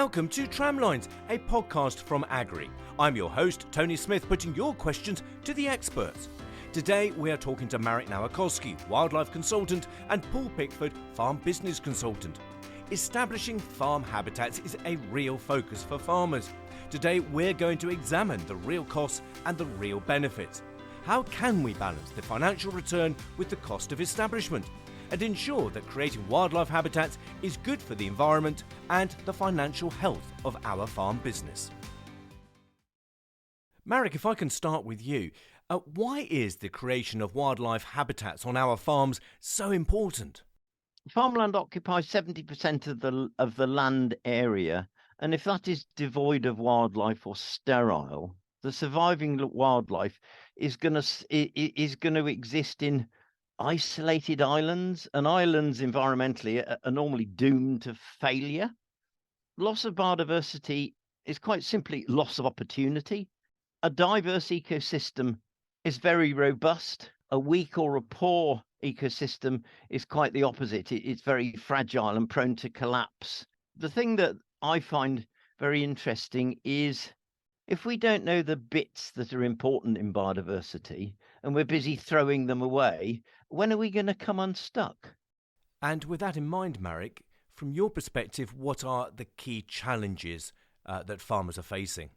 Welcome to Tramlines, a podcast from Agrii. I'm your host, Tony Smith, putting your questions to the experts. Today we are talking to Marek Nowakowski, wildlife consultant, and Paul Pickford, farm business consultant. Establishing farm habitats is a real focus for farmers. Today we're going to examine the real costs and the real benefits. How can we balance the financial return with the cost of establishment and ensure that creating wildlife habitats is good for the environment and the financial health of our farm business? Marek, if I can start with you, why is the creation of wildlife habitats on our farms so important? Farmland occupies 70% of the land area, and if that is devoid of wildlife or sterile, the surviving wildlife is going to exist in isolated islands, and islands environmentally are normally doomed to failure. Loss of biodiversity is quite simply loss of opportunity. A diverse ecosystem is very robust. A weak or a poor ecosystem is quite the opposite. It's very fragile and prone to collapse. The thing that I find very interesting is if we don't know the bits that are important in biodiversity and we're busy throwing them away, when are we going to come unstuck? And with that in mind, Marek, from your perspective, what are the key challenges that farmers are facing?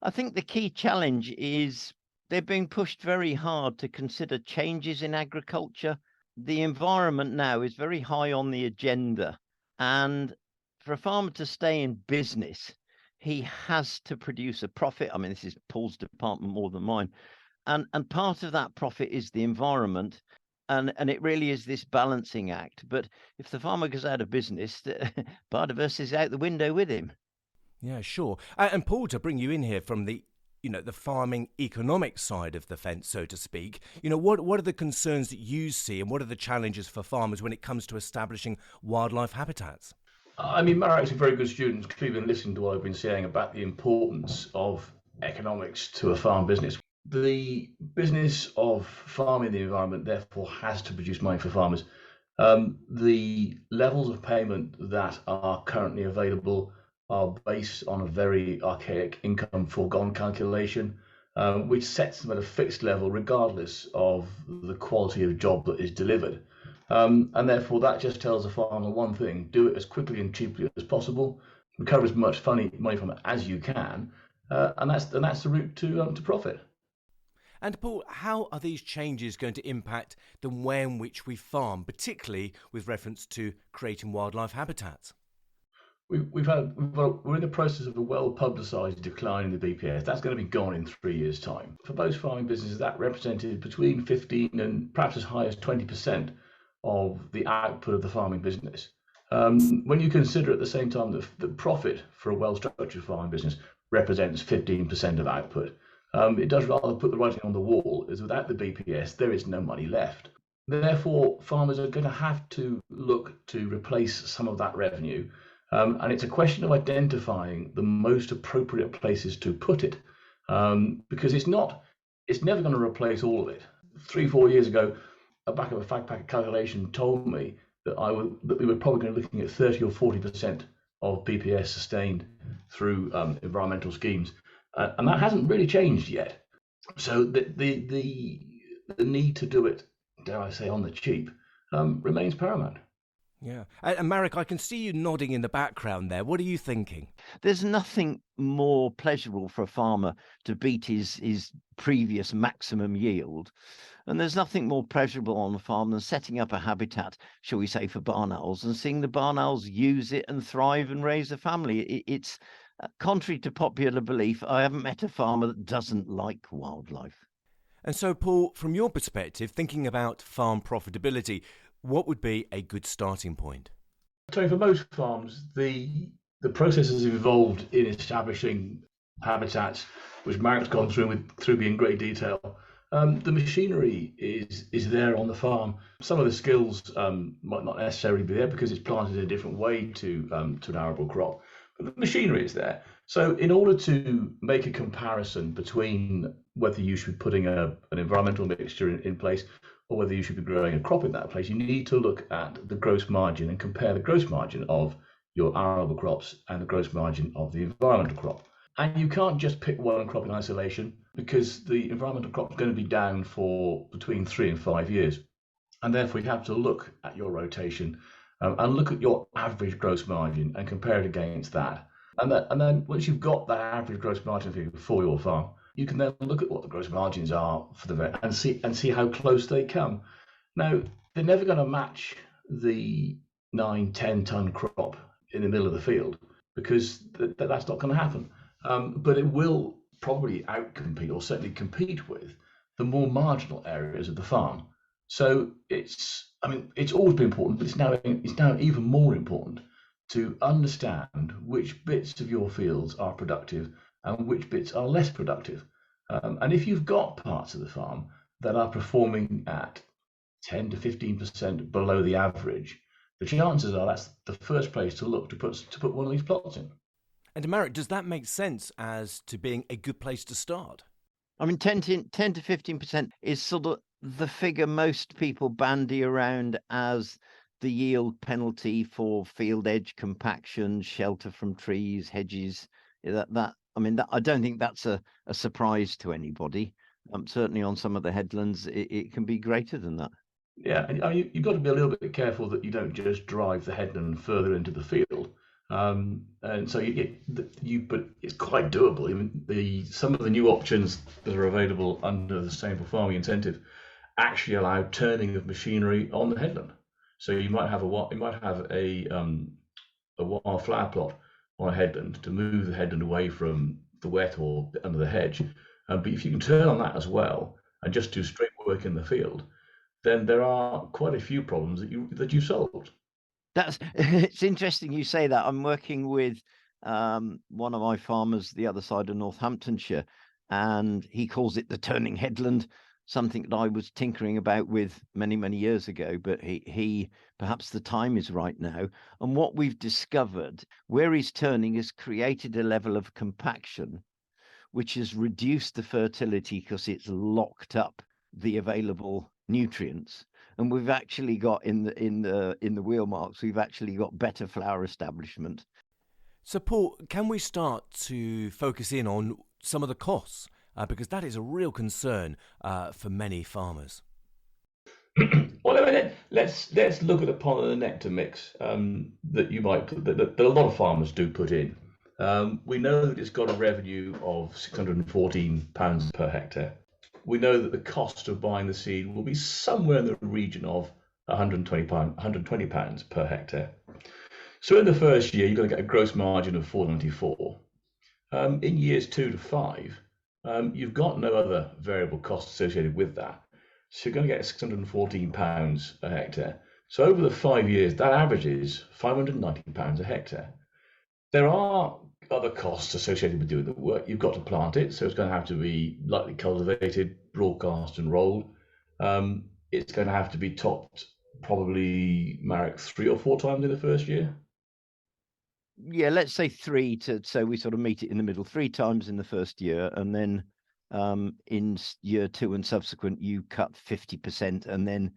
I think the key challenge is they're being pushed very hard to consider changes in agriculture. The environment now is very high on the agenda, and for a farmer to stay in business, he has to produce a profit. I mean, this is Paul's department more than mine. And part of that profit is the environment. And it really is this balancing act. But if the farmer goes out of business, biodiversity is out the window with him. Yeah, sure. And Paul, to bring you in here from the farming economic side of the fence, so to speak, what are the concerns that you see and what are the challenges for farmers when it comes to establishing wildlife habitats? I mean, Marek's a very good student. Clearly been listening to what I've been saying about the importance of economics to a farm business. The business of farming the environment, therefore, has to produce money for farmers. The levels of payment that are currently available are based on a very archaic income foregone calculation, which sets them at a fixed level regardless of the quality of job that is delivered. And therefore, that just tells the farmer one thing: do it as quickly and cheaply as possible, recover as much money from it as you can, and that's the route to profit. And Paul, how are these changes going to impact the way in which we farm, particularly with reference to creating wildlife habitats? We're in the process of a well-publicised decline in the BPS. That's going to be gone in 3 years' time. For most farming businesses, that represented between 15 and perhaps as high as 20% of the output of the farming business. When you consider at the same time that the profit for a well-structured farming business represents 15% of output, it does rather put the writing on the wall, as without the BPS, there is no money left. Therefore, farmers are going to have to look to replace some of that revenue. And it's a question of identifying the most appropriate places to put it, because it's never going to replace all of it. 3-4 years ago, a back of a fact packet calculation told me that we were probably going to be looking at 30 or 40% of BPS sustained through environmental schemes, and that hasn't really changed yet. So the need to do it, dare I say, on the cheap, remains paramount. Yeah. And Marek, I can see you nodding in the background there. What are you thinking? There's nothing more pleasurable for a farmer to beat his previous maximum yield. And there's nothing more pleasurable on the farm than setting up a habitat, shall we say, for barn owls and seeing the barn owls use it and thrive and raise a family. It's contrary to popular belief, I haven't met a farmer that doesn't like wildlife. And so, Paul, from your perspective, thinking about farm profitability, what would be a good starting point? Tony, for most farms, the process has evolved in establishing habitats, which Marek's gone through in great detail. The machinery is there on the farm. Some of the skills might not necessarily be there because it's planted in a different way to an arable crop, but the machinery is there. So in order to make a comparison between whether you should be putting an environmental mixture in place or whether you should be growing a crop in that place, you need to look at the gross margin and compare the gross margin of your arable crops and the gross margin of the environmental crop. And you can't just pick one crop in isolation, because the environmental crop is going to be down for between 3 and 5 years. And therefore you have to look at your rotation and look at your average gross margin and compare it against that. And then once you've got that average gross margin figure for your farm, you can then look at what the gross margins are for the and see how close they come. Now, they're never going to match the 9-10 ton crop in the middle of the field, because that's not going to happen. But it will probably outcompete, or certainly compete with, the more marginal areas of the farm. So it's always been important, but it's now even more important to understand which bits of your fields are productive and which bits are less productive. And if you've got parts of the farm that are performing at 10 to 15% below the average, the chances are that's the first place to look to put one of these plots in. And Marek, does that make sense as to being a good place to start? I mean, 10 to 15% is sort of the figure most people bandy around as the yield penalty for field edge compaction, shelter from trees, hedges. I don't think that's a surprise to anybody. Certainly on some of the headlands, it can be greater than that. Yeah, and you've got to be a little bit careful that you don't just drive the headland further into the field. And so but it's quite doable. Even some of the new options that are available under the Sustainable Farming Incentive actually allow turning of machinery on the headland. So you might have a wild flower plot on a headland to move the headland away from the wet or under the hedge. But if you can turn on that as well and just do straight work in the field, then there are quite a few problems that you've solved. It's interesting you say that. I'm working with one of my farmers the other side of Northamptonshire, and he calls it the turning headland, something that I was tinkering about with many, many years ago, but he perhaps the time is right now. And what we've discovered, where he's turning, has created a level of compaction which has reduced the fertility because it's locked up the available nutrients. And we've actually got in the wheel marks, we've actually got better flower establishment. So Paul, can we start to focus in on some of the costs? Because that is a real concern for many farmers. Well, let's look at the pollen and the nectar mix that a lot of farmers do put in. We know that it's got a revenue of £614 per hectare. We know that the cost of buying the seed will be somewhere in the region of £120 per hectare. So in the first year, you're going to get a gross margin of £494. In years 2 to 5, you've got no other variable costs associated with that. So you're going to get £614 a hectare. So over the 5 years, that averages £590 a hectare. There are other costs associated with doing the work. You've got to plant it, so it's going to have to be lightly cultivated, broadcast and rolled. It's going to have to be topped probably, Marek, 3 or 4 times in the first year. Yeah, let's say 3 so we sort of meet it in the middle, 3 times in the first year, and then in year 2 and subsequent you cut 50%, and then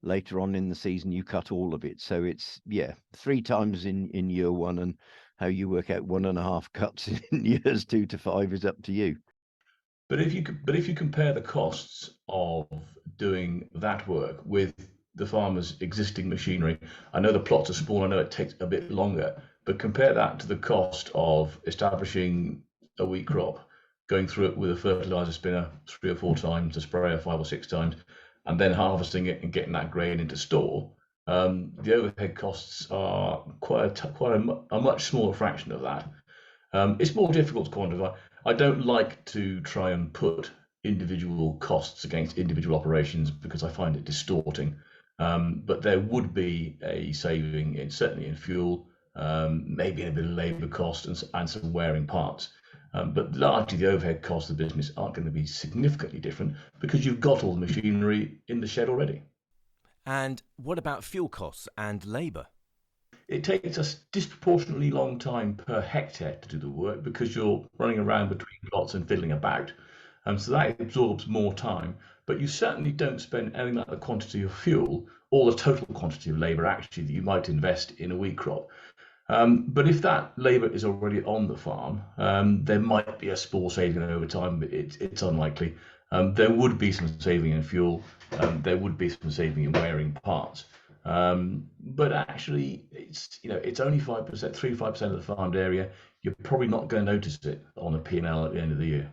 later on in the season you cut all of it. So it's 3 times in year 1, and how you work out 1.5 cuts in years 2 to 5 is up to you. But if you compare the costs of doing that work with the farmer's existing machinery, I know the plots are small, I know it takes a bit longer, but compare that to the cost of establishing a wheat crop, going through it with a fertilizer spinner 3 or 4 times, a sprayer 5 or 6 times, and then harvesting it and getting that grain into store. The overhead costs are quite a much smaller fraction of that. It's more difficult to quantify. I don't like to try and put individual costs against individual operations because I find it distorting. But there would be a saving, certainly in fuel, maybe in a bit of labour cost and some wearing parts. But largely the overhead costs of the business aren't going to be significantly different because you've got all the machinery in the shed already. And what about fuel costs and labour? It takes a disproportionately long time per hectare to do the work because you're running around between plots and fiddling about. So that absorbs more time. But you certainly don't spend anything like the quantity of fuel or the total quantity of labour actually that you might invest in a wheat crop. But if that labour is already on the farm, there might be a small saving over time, but it's unlikely. There would be some saving in fuel. There would be some saving in wearing parts. But actually, it's only 5%, 3-5% of the farmed area. You're probably not going to notice it on a P&L at the end of the year.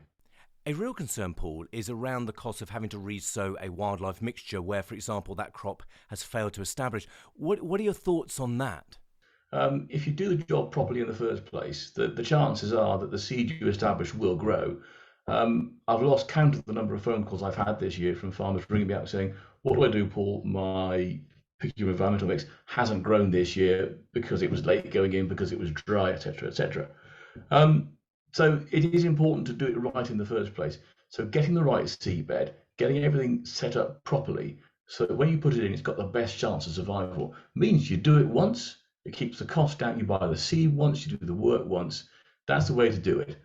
A real concern, Paul, is around the cost of having to re-sow a wildlife mixture where, for example, that crop has failed to establish. What are your thoughts on that? If you do the job properly in the first place, the chances are that the seed you establish will grow. I've lost count of the number of phone calls I've had this year from farmers ringing me up saying, "What do I do, Paul? My picky environmental mix hasn't grown this year because it was late going in, because it was dry, etc., etc." So it is important to do it right in the first place. So getting the right seedbed, getting everything set up properly, so that when you put it in, it's got the best chance of survival. Means you do it once, it keeps the cost down. You buy the seed once, you do the work once. That's the way to do it.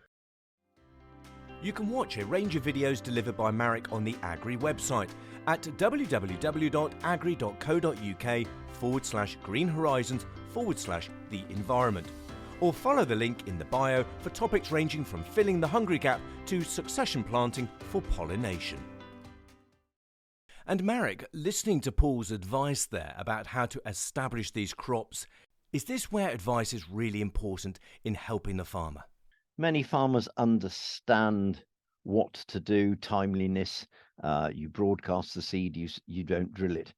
You can watch a range of videos delivered by Marek on the Agrii website at www.agrii.co.uk/green-horizons/the environment. Or follow the link in the bio for topics ranging from filling the hungry gap to succession planting for pollination. And Marek, listening to Paul's advice there about how to establish these crops, is this where advice is really important in helping the farmer? Many farmers understand what to do, timeliness. You broadcast the seed, you don't drill it.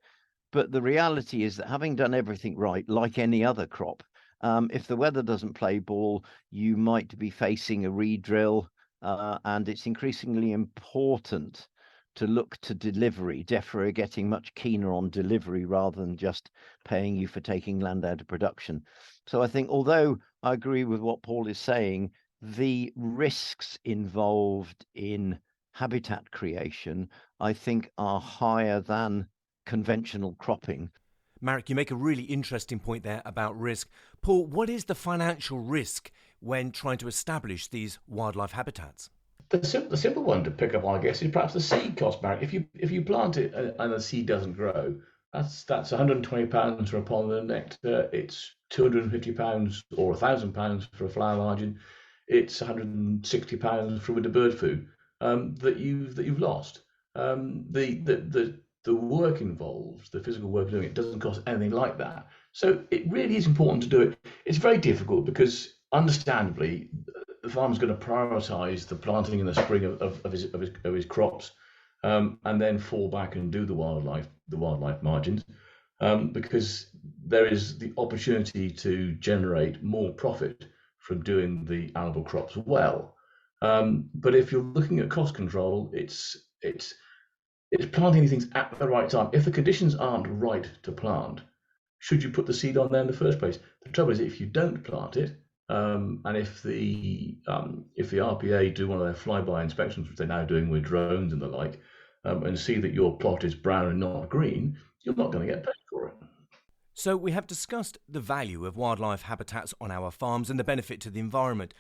But the reality is that having done everything right, like any other crop, if the weather doesn't play ball, you might be facing a re-drill, and it's increasingly important to look to delivery. DEFRA are getting much keener on delivery rather than just paying you for taking land out of production. So I think, although I agree with what Paul is saying, the risks involved in habitat creation, I think, are higher than conventional cropping. Marek, you make a really interesting point there about risk. Paul, what is the financial risk when trying to establish these wildlife habitats? The simple one to pick up on, I guess, is perhaps the seed cost, Marek. If you plant it and the seed doesn't grow, that's £120 for a pollen nectar. It's £250 or £1,000 for a flower margin. It's £160 for winter bird food that you've lost. The work involved, the physical work of doing it, doesn't cost anything like that. So it really is important to do it. It's very difficult because, understandably, the farmer's going to prioritise the planting in the spring of his crops, and then fall back and do the wildlife margins, because there is the opportunity to generate more profit from doing the arable crops well. But if you're looking at cost control, it's planting these things at the right time. If the conditions aren't right to plant, should you put the seed on there in the first place? The trouble is, if you don't plant it, and if the RPA do one of their flyby inspections, which they're now doing with drones and the like, and see that your plot is brown and not green, you're not going to get paid for it. So we have discussed the value of wildlife habitats on our farms and the benefit to the environment.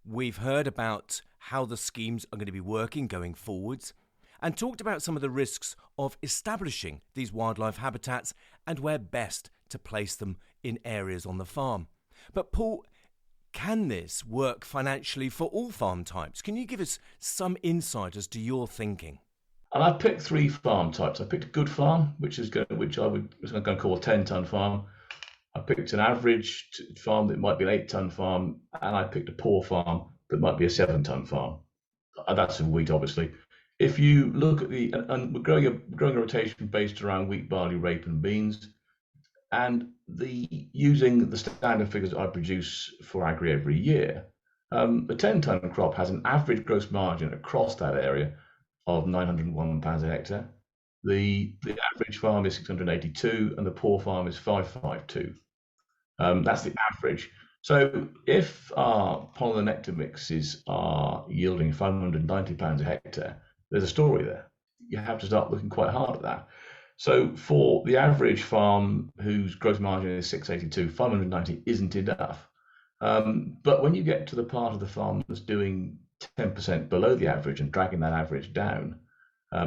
We've heard about how the schemes are going to be working going forwards, and talked about some of the risks of establishing these wildlife habitats and where best to place them in areas on the farm. But Paul, can this work financially for all farm types? Can you give us some insight as to your thinking? And I picked 3 farm types. I picked a good farm, which I was going to call a 10-ton farm. I picked an average farm that might be an 8-ton farm, and I picked a poor farm that might be a 7-ton farm. That's in wheat, obviously. If you look at and we're growing a rotation based around wheat, barley, rape, and beans, and using the standard figures I produce for Agrii every year, a 10-ton crop has an average gross margin across that area of £901 a hectare. The average farm is 682, and the poor farm is 552. That's the average. So if our pollen and nectar mixes are yielding £590 a hectare, there's a story there. You have to start looking quite hard at that. So for the average farm whose gross margin is 682, 590 isn't enough. But when you get to the part of the farm that's doing 10% below the average and dragging that average down,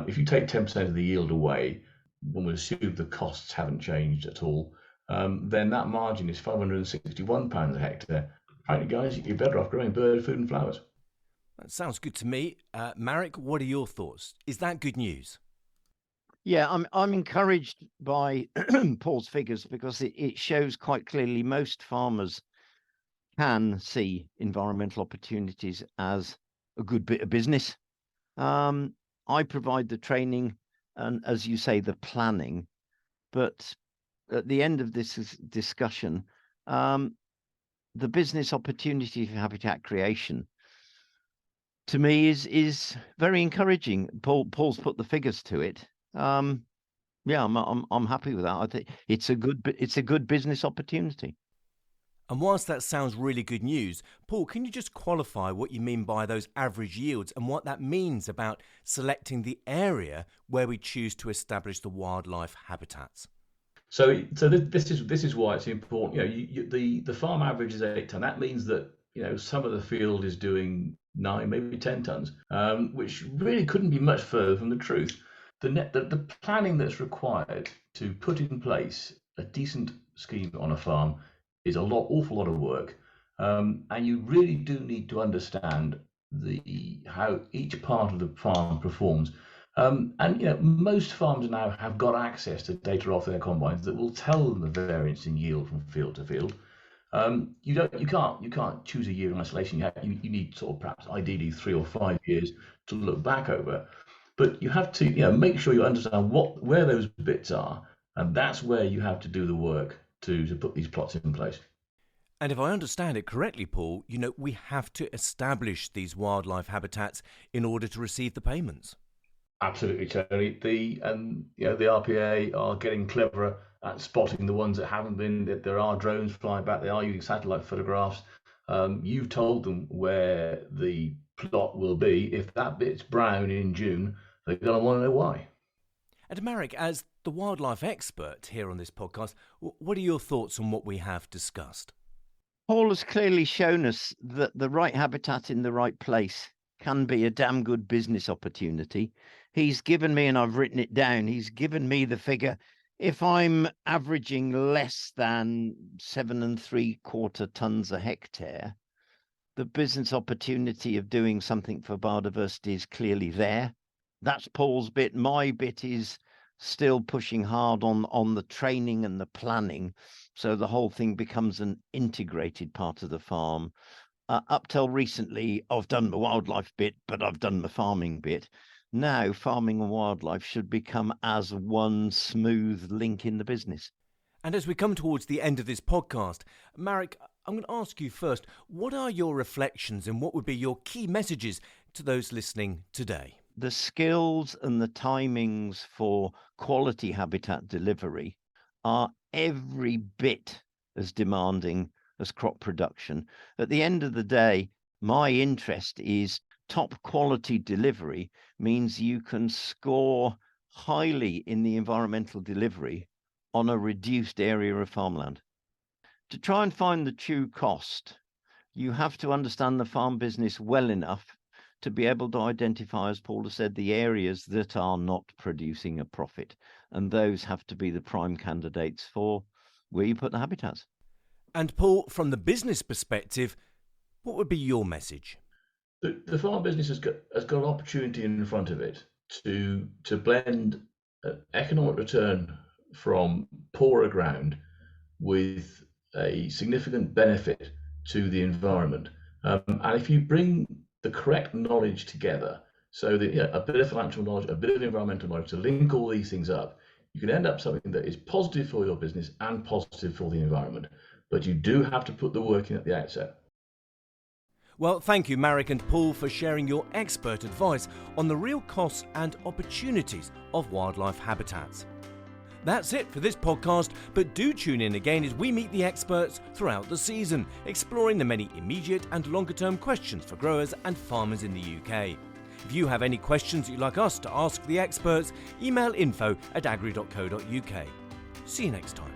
if you take 10% of the yield away, one would assume the costs haven't changed at all. then that margin is £561 a hectare. Apparently, guys, you're better off growing bird food and flowers. That sounds good to me. Marek, what are your thoughts? Is that good news? Yeah, I'm encouraged by Paul's figures because it shows quite clearly most farmers can see environmental opportunities as a good bit of business. I provide the training and, as you say, the planning. But at the end of this discussion, the business opportunity for habitat creation, to me, is very encouraging. Paul's put the figures to it. Yeah, I'm happy with that. I think it's a good business opportunity. And whilst that sounds really good news, Paul, can you just qualify what you mean by those average yields and what that means about selecting the area where we choose to establish the wildlife habitats? So this is why it's important. The farm average is 8 tonne. That means that some of the field is doing 9, maybe 10 tonnes, which really couldn't be much further from the truth. The planning that's required to put in place a decent scheme on a farm is awful lot of work, and you really do need to understand how each part of the farm performs. Most farms now have got access to data off their combines that will tell them the variance in yield from field to field. You can't choose a year in isolation. You need sort of perhaps ideally 3 or 5 years to look back over. But you have to make sure you understand where those bits are, and that's where you have to do the work to put these plots in place. And if I understand it correctly, Paul, we have to establish these wildlife habitats in order to receive the payments. Absolutely, Tony. The RPA are getting cleverer at spotting the ones that haven't been. That there are drones flying back. They are using satellite photographs. You've told them where the plot will be. If that bit's brown in June, they're going to want to know why. And Marek, as the wildlife expert here on this podcast, what are your thoughts on what we have discussed? Paul has clearly shown us that the right habitat in the right place can be a damn good business opportunity. He's given me, and I've written it down, he's given me the figure. If I'm averaging less than 7 3/4 tonnes a hectare, the business opportunity of doing something for biodiversity is clearly there. That's Paul's bit. My bit is still pushing hard on the training and the planning, so the whole thing becomes an integrated part of the farm. Up till recently, I've done the wildlife bit, but I've done the farming bit. Now, farming and wildlife should become as one smooth link in the business. And as we come towards the end of this podcast, Marek, I'm going to ask you first, what are your reflections and what would be your key messages to those listening today? The skills and the timings for quality habitat delivery are every bit as demanding as crop production. At the end of the day, my interest is top quality delivery means you can score highly in the environmental delivery on a reduced area of farmland. To try and find the true cost, you have to understand the farm business well enough to be able to identify, as Paul has said, the areas that are not producing a profit. And those have to be the prime candidates for where you put the habitats. And Paul, from the business perspective, what would be your message? The farm business has got an opportunity in front of it to blend economic return from poorer ground with a significant benefit to the environment. And if you bring the correct knowledge together, so that a bit of financial knowledge, a bit of environmental knowledge, to link all these things up, you can end up something that is positive for your business and positive for the environment. But you do have to put the work in at the outset. Well, thank you, Marek and Paul, for sharing your expert advice on the real costs and opportunities of wildlife habitats. That's it for this podcast, but do tune in again as we meet the experts throughout the season, exploring the many immediate and longer-term questions for growers and farmers in the UK. If you have any questions you'd like us to ask the experts, email info@agrii.co.uk. See you next time.